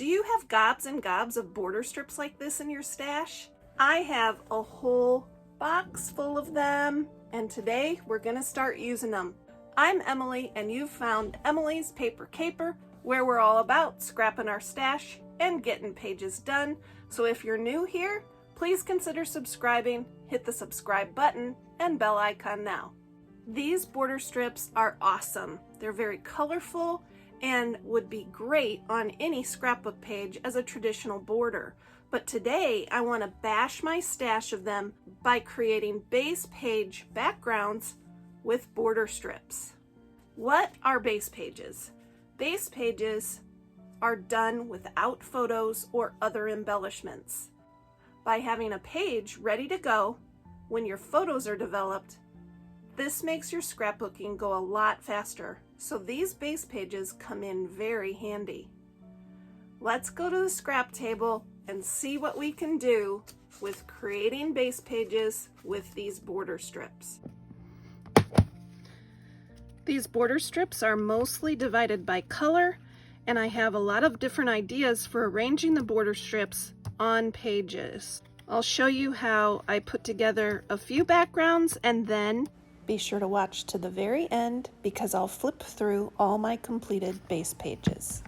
Do you have gobs and gobs of border strips like this in your stash? I have a whole box full of them, and today we're gonna start using them. I'm Emilee, and you've found Emilee's Paper Caper, where we're all about scrapping our stash and getting pages done. So if you're new here, please consider subscribing, hit the subscribe button and bell icon now. These border strips are awesome. They're very colorful and would be great on any scrapbook page as a traditional border. But today I want to bash my stash of them by creating base page backgrounds with border strips. What are base pages? Base pages are done without photos or other embellishments. By having a page ready to go when your photos are developed, this makes your scrapbooking go a lot faster, so these base pages come in very handy. Let's go to the scrap table and see what we can do with creating base pages with these border strips. These border strips are mostly divided by color, and I have a lot of different ideas for arranging the border strips on pages. I'll show you how I put together a few backgrounds, and then be sure to watch to the very end because I'll flip through all my completed base pages.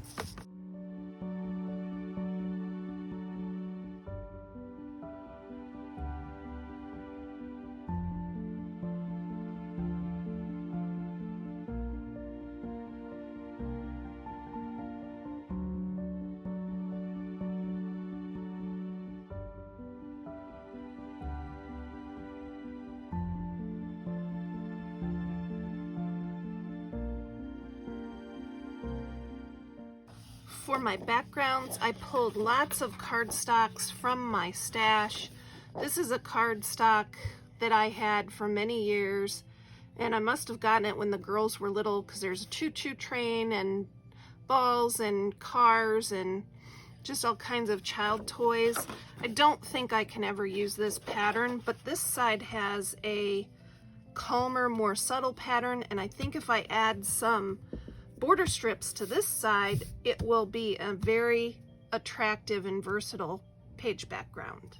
For my backgrounds, I pulled lots of cardstocks from my stash. This is a cardstock that I had for many years, and I must have gotten it when the girls were little because there's a choo-choo train and balls and cars and just all kinds of child toys. I don't think I can ever use this pattern, but this side has a calmer, more subtle pattern, and I think if I add some border strips to this side, it will be a very attractive and versatile page background.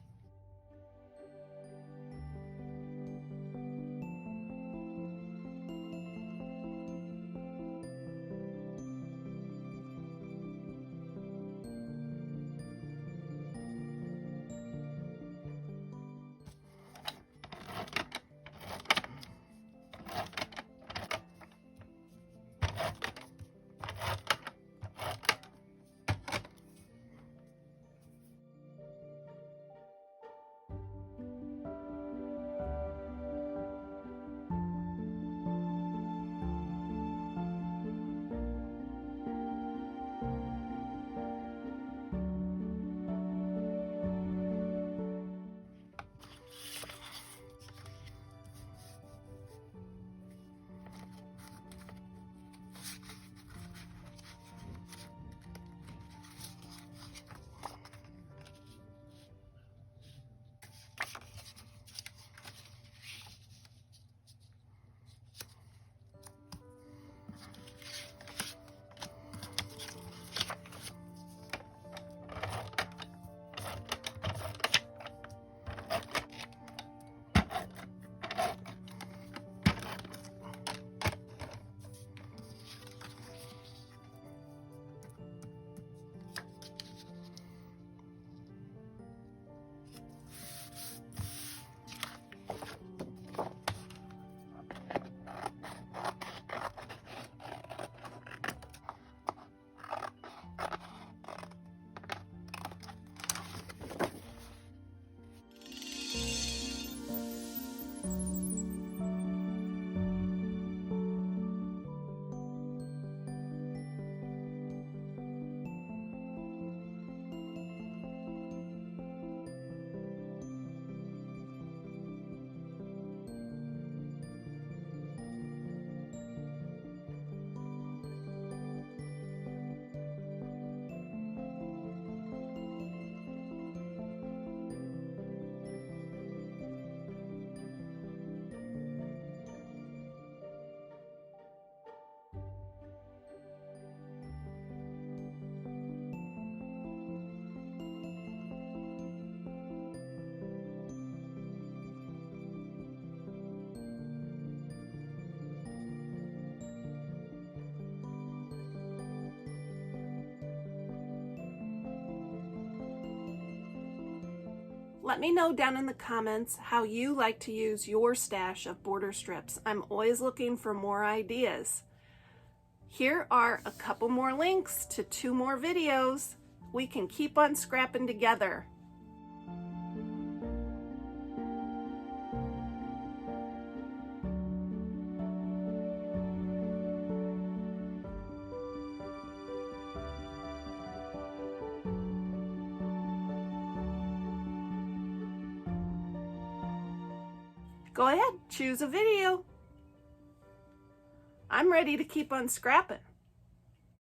Let me know down in the comments how you like to use your stash of border strips. I'm always looking for more ideas. Here are a couple more links to 2 more videos. We can keep on scrapping together. Go ahead, choose a video. I'm ready to keep on scrapping.